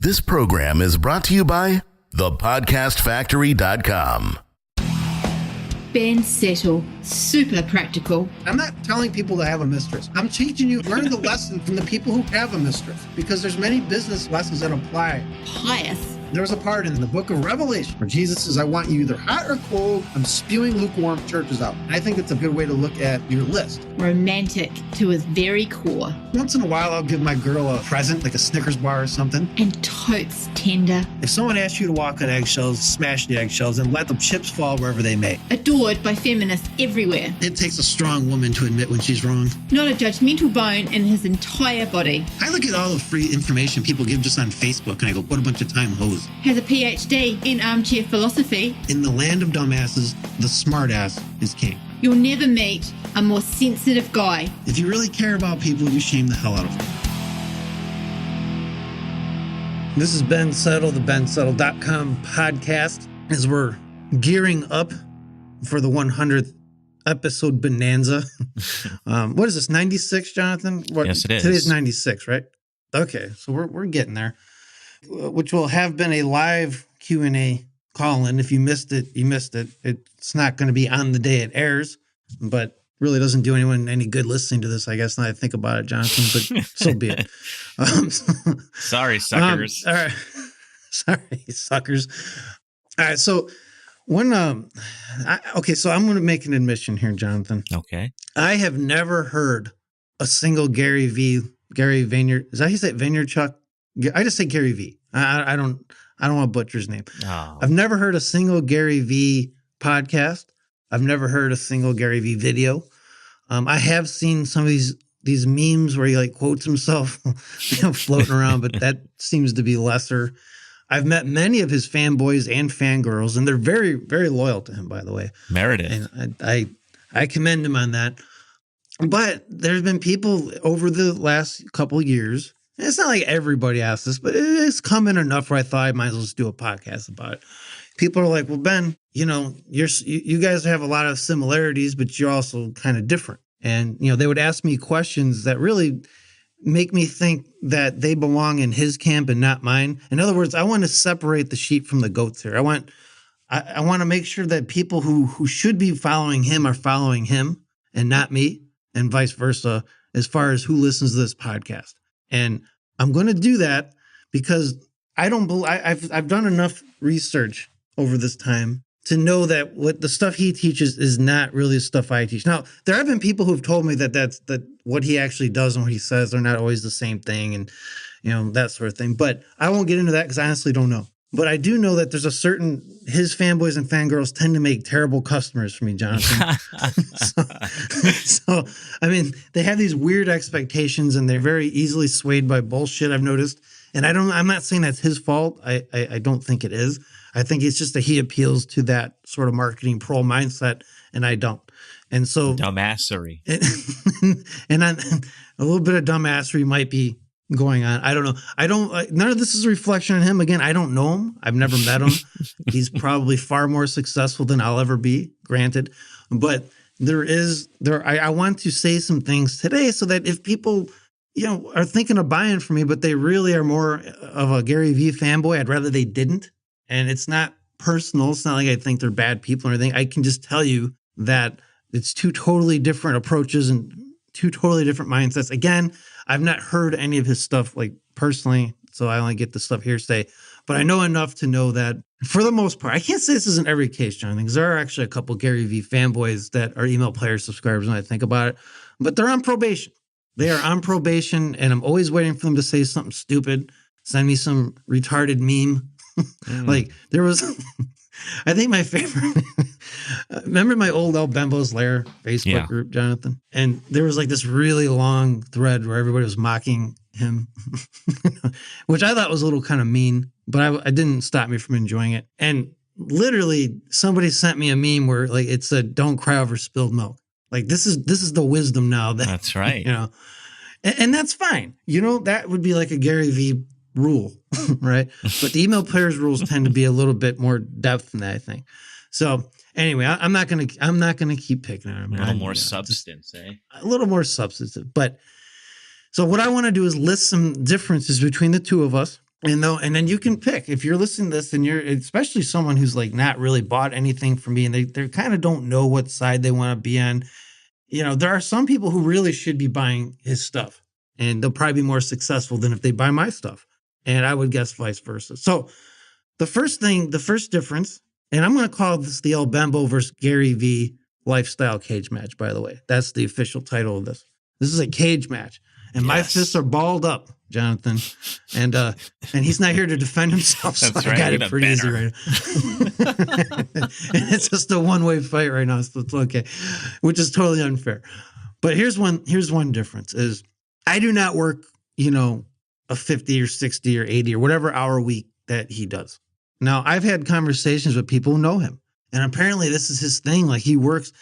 This program is brought to you by thepodcastfactory.com. Ben Settle, super practical. I'm not telling people to have a mistress. I'm teaching you, learn the lesson from the people who have a mistress, because there's many business lessons that apply. Pious. There's a part in the book of Revelation where Jesus says, I want you either hot or cold. I'm spewing lukewarm churches out. And I think it's a good way to look at your list. Romantic to his very core. Once in a while, I'll give my girl a present, like a Snickers bar or something. And totes tender. If someone asks you to walk on eggshells, smash the eggshells and let the chips fall wherever they may. Adored by feminists everywhere. It takes a strong woman to admit when she's wrong. Not a judgmental bone in his entire body. I look at all the free information people give just on Facebook and I go, what a bunch of time hoes. Has a PhD in armchair philosophy. In the land of dumbasses, the smartass is king. You'll never meet a more sensitive guy. If you really care about people, you shame the hell out of them. This is Ben Settle, the bensettle.com podcast, as we're gearing up for the 100th episode bonanza. What is this, 96, Jonathan? Yes, it is. Today's 96, right? Okay, so we're getting there, which will have been a live Q&A call-in. If you missed it, you missed it. It's not going to be on the day it airs, but really doesn't do anyone any good listening to this, I guess, now that I think about it, Jonathan, but so be it. Sorry, suckers. All right. Sorry, suckers. All right, so so I'm going to make an admission here, Jonathan. Okay. I have never heard a single Gary Vaynerchuk. Is that how you say it, Vaynerchuk? I just say Gary V. I don't want to butcher his name. Oh. I've never heard a single Gary V podcast. I've never heard a single Gary V video. I have seen some of these memes where he like quotes himself, floating around, but that seems to be lesser. I've met many of his fanboys and fangirls, and they're very, very loyal to him, by the way. Meredith. And I commend him on that. But there's been people over the last couple of years. It's not like everybody asks this, but it's come in enough where I thought I might as well just do a podcast about it. People are like, well, Ben, you guys have a lot of similarities, but you're also kind of different. And, they would ask me questions that really make me think that they belong in his camp and not mine. In other words, I want to separate the sheep from the goats here. I want to make sure that people who should be following him are following him and not me, and vice versa, as far as who listens to this podcast. And I'm going to do that because I've done enough research over this time to know that what the stuff he teaches is not really the stuff I teach. Now, there have been people who've told me that what he actually does and what he says are not always the same thing, and that sort of thing. But I won't get into that because I honestly don't know. But I do know that there's his fanboys and fangirls tend to make terrible customers for me, Jonathan. so, I mean, they have these weird expectations and they're very easily swayed by bullshit, I've noticed. And I'm not saying that's his fault. I don't think it is. I think it's just that he appeals to that sort of marketing pro mindset and I don't. And so dumbassery. And a little bit of dumbassery might be going on. I don't know. None of this is a reflection on him. Again, I don't know him. I've never met him. He's probably far more successful than I'll ever be, granted. But I want to say some things today so that if people, are thinking of buying from me, but they really are more of a Gary V fanboy, I'd rather they didn't. And it's not personal. It's not like I think they're bad people or anything. I can just tell you that it's two totally different approaches and two totally different mindsets. Again, I've not heard any of his stuff like personally, so I only get the stuff hearsay. But I know enough to know that for the most part, I can't say this is in every case, Jonathan, because there are actually a couple Gary V fanboys that are email player subscribers when I think about it, but they're on probation. They are on probation, and I'm always waiting for them to say something stupid, send me some retarded meme. Like there was, I think my favorite, remember my old elBenbo's Lair Facebook group, Jonathan? And there was like this really long thread where everybody was mocking him, which I thought was a little kind of mean, but I didn't stop me from enjoying it. And literally somebody sent me a meme where like it said, "Don't cry over spilled milk." Like this is the wisdom now. That's right. And that's fine. That would be like a Gary V rule, right? But the email players rules tend to be a little bit more depth than that, I think. So anyway, I'm not gonna keep picking on him. A little more substance, A little more substantive. But so what I want to do is list some differences between the two of us And then you can pick if you're listening to this and you're especially someone who's like not really bought anything from me and they kind of don't know what side they want to be on. There are some people who really should be buying his stuff and they'll probably be more successful than if they buy my stuff. And I would guess vice versa. So the first difference, and I'm going to call this the elBenbo versus Gary V lifestyle cage match, by the way. That's the official title of this. This is a cage match. And my fists are balled up, Jonathan. And he's not here to defend himself. So That's I right. got it pretty easy right now. And it's just a one-way fight right now, so it's okay. Which is totally unfair. But here's one difference is I do not work, a 50 or 60 or 80 or whatever hour week that he does. Now, I've had conversations with people who know him. And apparently this is his thing. Like he works.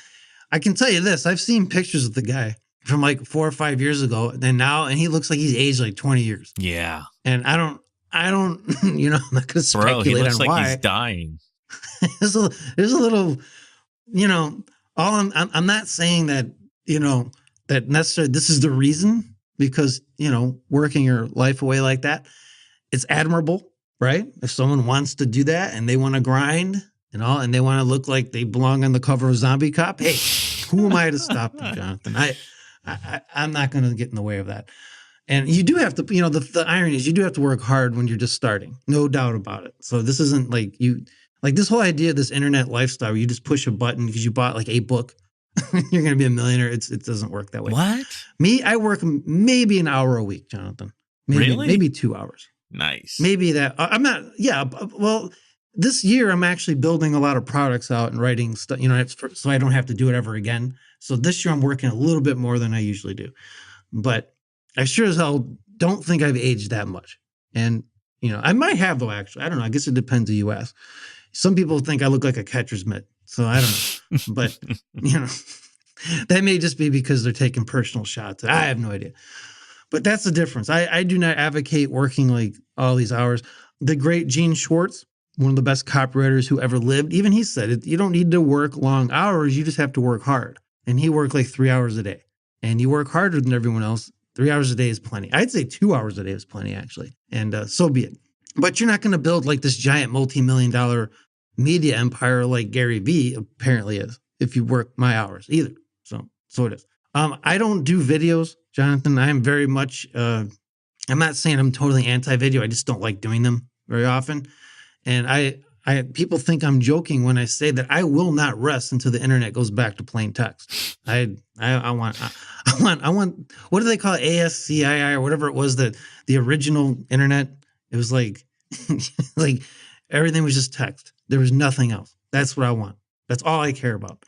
I can tell you this. I've seen pictures of the guy from like 4 or 5 years ago and he looks like he's aged like 20 years. Yeah. And I don't, I'm not going to speculate he looks on like why. he's dying. there's a little, all I'm not saying that, that necessarily this is the reason because, working your life away like that, it's admirable, right? If someone wants to do that and they want to grind and they want to look like they belong on the cover of Zombie Cop, hey, who am I to stop them, Jonathan? I'm not going to get in the way of that. And you do have to, the irony is you do have to work hard when you're just starting, no doubt about it. So this isn't like this whole idea of this internet lifestyle where you just push a button because you bought like a book, you're going to be a millionaire. It doesn't work that way. What? Me, I work maybe an hour a week, Jonathan. Maybe 2 hours. Nice. Maybe that. I'm not. Yeah. Well, this year I'm actually building a lot of products out and writing stuff. So I don't have to do it ever again. So this year I'm working a little bit more than I usually do, but I sure as hell don't think I've aged that much. And I might have though. Actually, I don't know. I guess it depends who you ask. Some people think I look like a catcher's mitt, so I don't know. But that may just be because they're taking personal shots. I have no idea. But that's the difference. I do not advocate working like all these hours. The great Gene Schwartz, one of the best copywriters who ever lived, even he said it, you don't need to work long hours. You just have to work hard. And he worked like 3 hours a day. And you work harder than everyone else. 3 hours a day is plenty. I'd say 2 hours a day is plenty, actually. And so be it. But you're not going to build like this giant multi-million-dollar media empire like Gary Vee apparently is if you work my hours either. So it is. I don't do videos, Jonathan. I am very much, I'm not saying I'm totally anti-video. I just don't like doing them very often. And people think I'm joking when I say that I will not rest until the internet goes back to plain text. I want, what do they call it? ASCII or whatever it was, that the original internet. It was like, like everything was just text. There was nothing else. That's what I want. That's all I care about.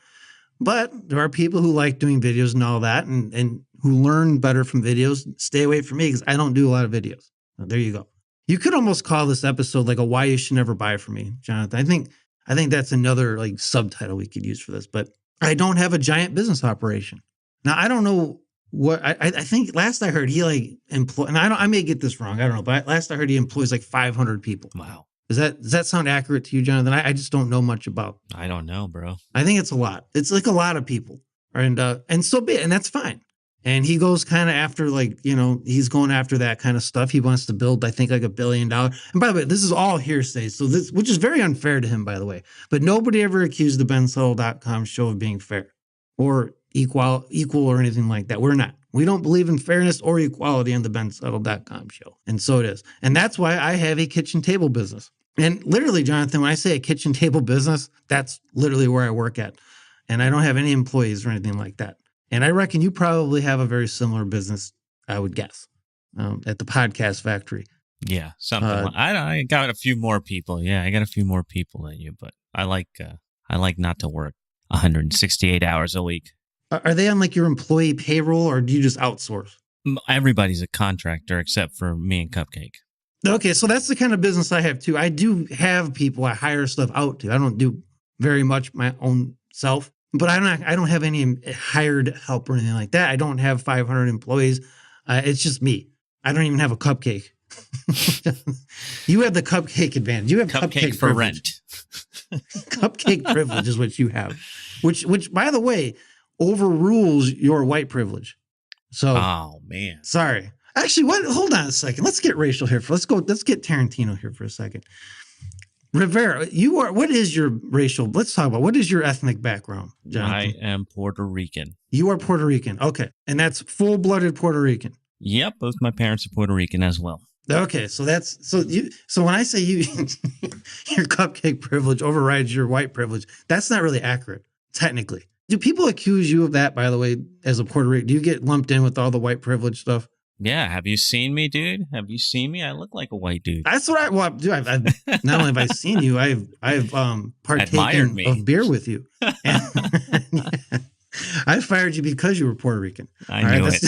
But there are people who like doing videos and all that and who learn better from videos. Stay away from me because I don't do a lot of videos. So there you go. You could almost call this episode like a why you should never buy from me, Jonathan. I think that's another like subtitle we could use for this, but I don't have a giant business operation. Now, I don't know what, I think last I heard he like and I may get this wrong. I don't know, but last I heard he employs like 500 people. Wow. Does that sound accurate to you, Jonathan? I just don't know much about. I don't know, bro. I think it's a lot. It's like a lot of people. And so be it. And that's fine. And he goes kind of after like, he's going after that kind of stuff. He wants to build, I think, like $1 billion. And by the way, this is all hearsay. So this, which is very unfair to him, by the way. But nobody ever accused the BenSettle.com show of being fair or equal or anything like that. We're not. We don't believe in fairness or equality on the BenSettle.com show. And so it is. And that's why I have a kitchen table business. And literally, Jonathan, when I say a kitchen table business, that's literally where I work at. And I don't have any employees or anything like that. And I reckon you probably have a very similar business, I would guess, at the podcast factory. Yeah, something. I got a few more people. Yeah, I got a few more people than you, but I like not to work 168 hours a week. Are they on like your employee payroll or do you just outsource? Everybody's a contractor except for me and Cupcake. Okay, so that's the kind of business I have too. I do have people I hire stuff out to. I don't do very much my own self, but I don't have any hired help or anything like that. I don't have 500 employees. It's just me. I don't even have a Cupcake. You have the Cupcake advantage. You have Cupcake for privilege. Rent. Cupcake privilege is what you have, which by the way overrules your white privilege. So, oh man, sorry. Actually, what? Hold on a second. Let's get racial here. Let's get Tarantino here for a second. Rivera, you are. What is your racial? Let's talk about what is your ethnic background, Jonathan? I am Puerto Rican. You are Puerto Rican. Okay, and that's full-blooded Puerto Rican. Yep, both my parents are Puerto Rican as well. Okay, so when I say you your cupcake privilege overrides your white privilege, that's not really accurate, technically. Do people accuse you of that, by the way, as a Puerto Rican? Do you get lumped in with all the white privilege stuff? Yeah, have you seen me, dude? Have you seen me? I look like a white dude. That's what I've not only have I seen you, I've partaken of beer with you. And, yeah. I fired you because you were Puerto Rican. I knew it.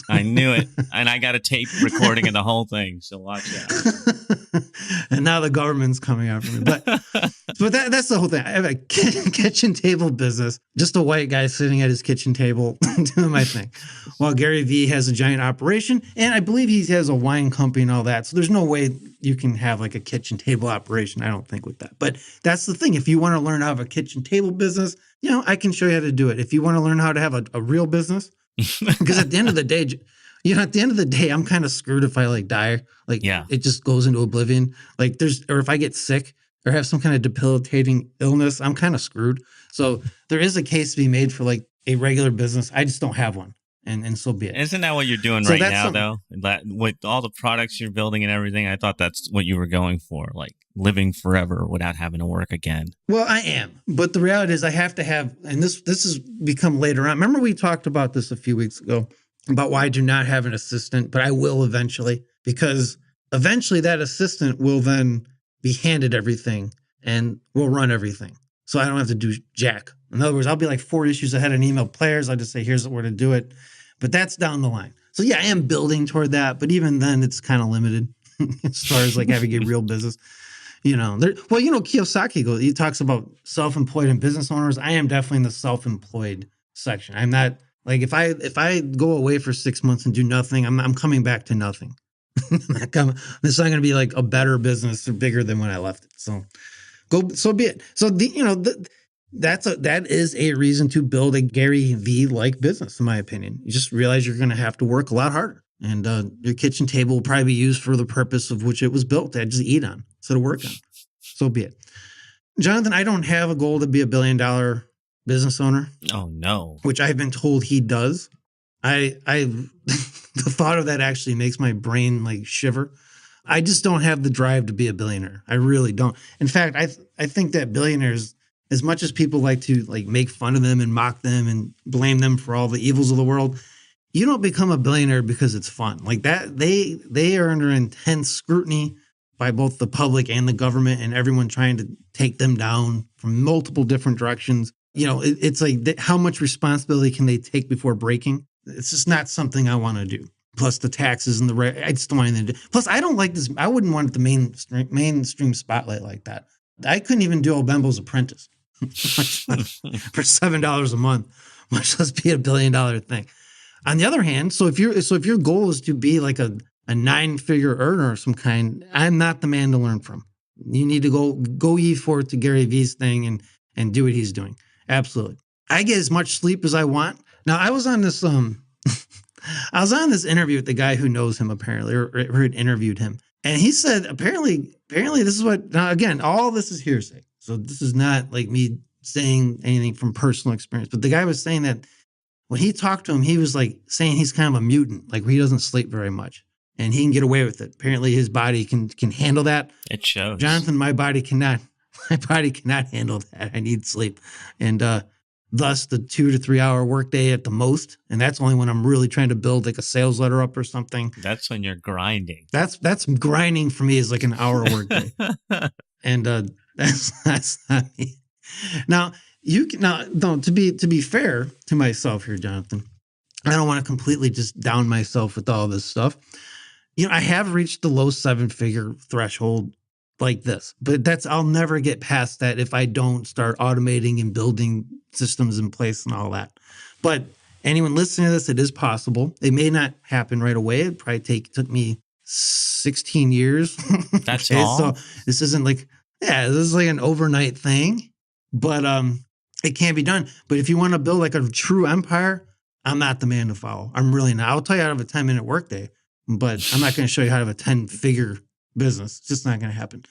I knew it. And I got a tape recording of the whole thing. So watch out. And now the government's coming after me. But that's the whole thing. I have a kitchen table business. Just a white guy sitting at his kitchen table doing my thing. While Gary Vee has a giant operation. And I believe he has a wine company and all that. So there's no way you can have like a kitchen table operation, I don't think, with that. But that's the thing. If you want to learn how to have a kitchen table business, I can show you how to do it. If you want to learn how to have a real business, because at the end of the day, I'm kind of screwed if I die. It just goes into oblivion. Or if I get sick or have some kind of debilitating illness, I'm kind of screwed. So there is a case to be made for a regular business. I just don't have one. And so be it. Isn't that what you're doing right now, though? With all the products you're building and everything, I thought that's what you were going for, like living forever without having to work again. Well, I am. But the reality is I have to have, and this has become later on. Remember we talked about this a few weeks ago about why I do not have an assistant, but I will eventually, because eventually that assistant will then be handed everything and will run everything. So I don't have to do jack. In other words, I'll be like 4 issues ahead and email players. I'll just say, here's where to do it. But that's down the line. So yeah, I am building toward that. But even then, it's kind of limited as far as having a real business. Kiyosaki he talks about self-employed and business owners. I am definitely in the self-employed section. I'm not if I go away for 6 months and do nothing, I'm coming back to nothing. It's not going to be like a better business or bigger than when I left it. So be it. So that is a reason to build a Gary Vee-like business, in my opinion. You just realize you're going to have to work a lot harder. And your kitchen table will probably be used for the purpose of which it was built, to just eat on instead of work on. So be it. Jonathan, I don't have a goal to be a $1 billion business owner. Oh, no. Which I've been told he does. The thought of that actually makes my brain shiver. I just don't have the drive to be a billionaire. I really don't. In fact, I think that billionaires, as much as people like to make fun of them and mock them and blame them for all the evils of the world, you don't become a billionaire because it's fun. They are under intense scrutiny by both the public and the government and everyone trying to take them down from multiple different directions. It's how much responsibility can they take before breaking? It's just not something I want to do. Plus the taxes and I just don't want anything to do. Plus, I don't like this. I wouldn't want the mainstream spotlight like that. I couldn't even do elBenbo's Apprentice for $7 a month, much less be a $1 billion thing. On the other hand, so if your goal is to be like a 9-figure earner of some kind, I'm not the man to learn from. You need to go ye forth to Gary Vee's thing and do what he's doing. Absolutely. I get as much sleep as I want. Now, I was on this interview with the guy who knows him apparently, or had interviewed him. And he said, apparently this is what, now again, all this is hearsay. So this is not like me saying anything from personal experience, but the guy was saying that when he talked to him, he was saying he's kind of a mutant, where he doesn't sleep very much and he can get away with it. Apparently his body can handle that. It shows. Jonathan, my body cannot handle that. I need sleep. And, thus the 2 to 3 hour workday at the most. And that's only when I'm really trying to build a sales letter up or something. That's when you're grinding. That's grinding for me is an hour workday. And that's not me. Now to be fair to myself here, Jonathan, I don't want to completely just down myself with all this stuff. I have reached the low 7-figure threshold like this, but I'll never get past that if I don't start automating and building systems in place and all that. But anyone listening to this, it is possible. It may not happen right away. It probably took me 16 years. That's all. So this isn't this is an overnight thing, but it can be done. But if you want to build a true empire, I'm not the man to follow. I'm really not. I'll tell you, out of a 10-minute workday, but I'm not going to show you how to have a 10-figure business. It's just not going to happen.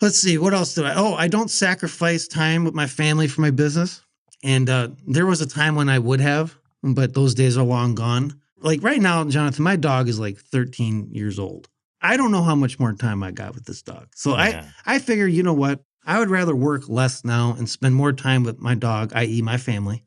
Let's see. What else do I don't sacrifice time with my family for my business. And there was a time when I would have, but those days are long gone. Like right now, Jonathan, my dog is like 13 years old. I don't know how much more time I got with this dog. So I figure, you know what? I would rather work less now and spend more time with my dog, i.e. my family,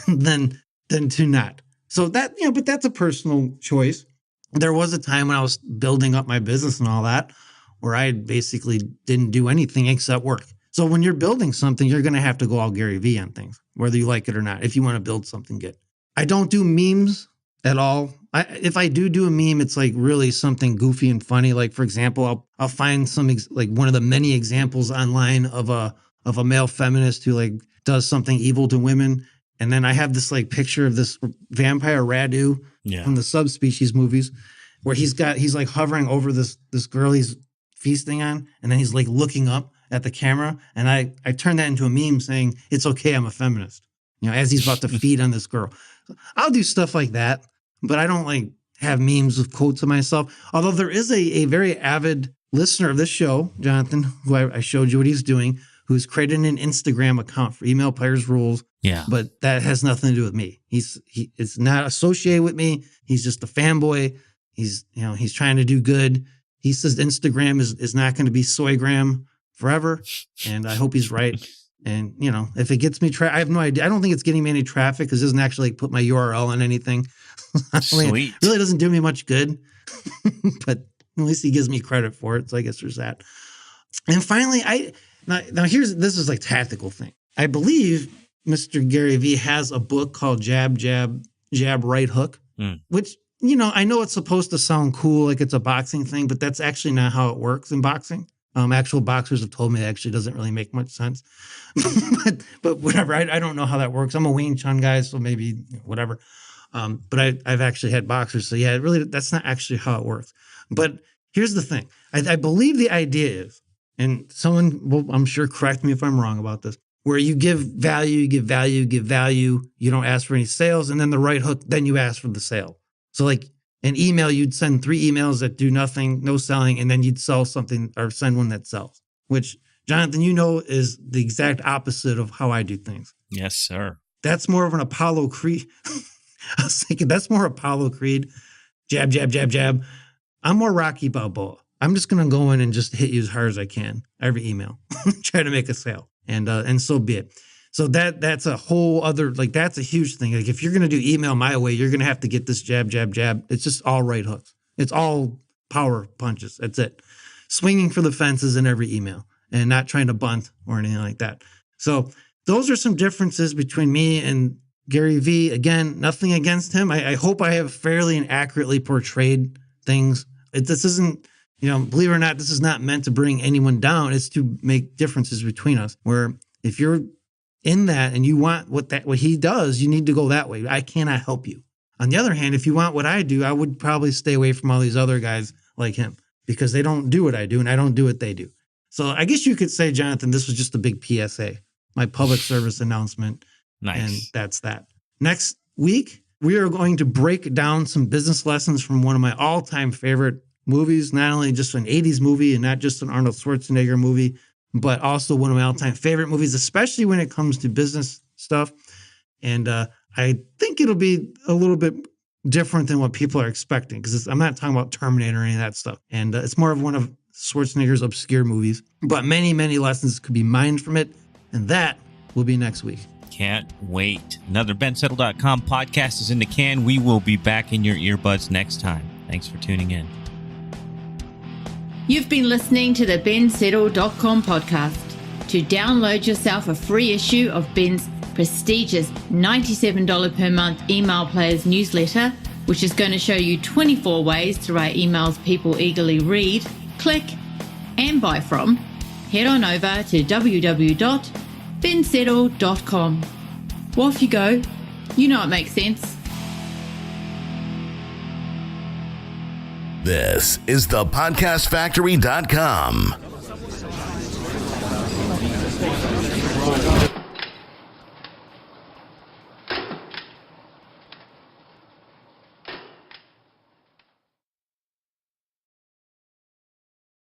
than to not. So that, but that's a personal choice. There was a time when I was building up my business and all that, where I basically didn't do anything except work. So when you're building something, you're going to have to go all Gary V on things, whether you like it or not, if you want to build something good. I don't do memes at all. If I do a meme, it's like really something goofy and funny. Like, for example, I'll find some like one of the many examples online of a male feminist who like does something evil to women. And then I have this like picture of this vampire Radu from the Subspecies movies, where he's like hovering over this girl he's feasting on, and then he's like looking up at the camera. And I turned that into a meme saying, "It's okay, I'm a feminist," as he's about to feed on this girl. I'll do stuff like that, but I don't like have memes with quotes of myself. Although there is a very avid listener of this show, Jonathan, who I showed you what he's doing, who's created an Instagram account for Email Players Rules. Yeah. But that has nothing to do with me. It's not associated with me. He's just a fanboy. He's trying to do good. He says Instagram is not going to be Soygram forever. And I hope he's right. And, if it gets me I have no idea. I don't think it's getting me any traffic because it doesn't actually put my URL on anything. Sweet. It really doesn't do me much good. But at least he gives me credit for it. So I guess there's that. And finally, now this is like tactical thing. I believe Mr. Gary V has a book called Jab, Jab, Jab, Right Hook, which, I know it's supposed to sound cool, like it's a boxing thing, but that's actually not how it works in boxing. Actual boxers have told me it actually doesn't really make much sense. but whatever, I don't know how that works. I'm a Wing Chun guy, so maybe whatever. But I've actually had boxers, so yeah, that's not actually how it works. But here's the thing. I believe the idea is, and someone will, I'm sure, correct me if I'm wrong about this, where you give value, you give value, give value, you don't ask for any sales, and then the right hook, then you ask for the sale. So like an email, you'd send 3 emails that do nothing, no selling, and then you'd sell something or send one that sells, which, Jonathan, is the exact opposite of how I do things. Yes, sir. That's more of an Apollo Creed. I was thinking that's more Apollo Creed. Jab, jab, jab, jab. I'm more Rocky Balboa. I'm just going to go in and just hit you as hard as I can every email, try to make a sale, and so be it. So that's a whole other, like, that's a huge thing. Like, if you're going to do email my way, you're going to have to get this jab, jab, jab. It's just all right hooks. It's all power punches. That's it. Swinging for the fences in every email and not trying to bunt or anything like that. So those are some differences between me and Gary V. Again, nothing against him. I hope I have fairly and accurately portrayed things. This isn't, believe it or not, this is not meant to bring anyone down. It's to make differences between us, where if you're in that and you want what he does, you need to go that way. I cannot help you. On the other hand, if you want what I do, I would probably stay away from all these other guys like him, because they don't do what I do and I don't do what they do. So I guess you could say, Jonathan, this was just a big PSA, my public service announcement. Nice. And that's that. Next week, we are going to break down some business lessons from one of my all-time favorite movies, not only just an 80s movie and not just an Arnold Schwarzenegger movie, but also one of my all-time favorite movies, especially when it comes to business stuff. And I think it'll be a little bit different than what people are expecting, because I'm not talking about Terminator or any of that stuff. And it's more of one of Schwarzenegger's obscure movies. But many, many lessons could be mined from it. And that will be next week. Can't wait. Another BenSettle.com podcast is in the can. We will be back in your earbuds next time. Thanks for tuning in. You've been listening to the BenSettle.com podcast. To download yourself a free issue of Ben's prestigious $97 per month Email Players newsletter, which is going to show you 24 ways to write emails people eagerly read, click, and buy from, head on over to www.bensettle.com. Off you go. You know it makes sense. This is thepodcastfactory.com.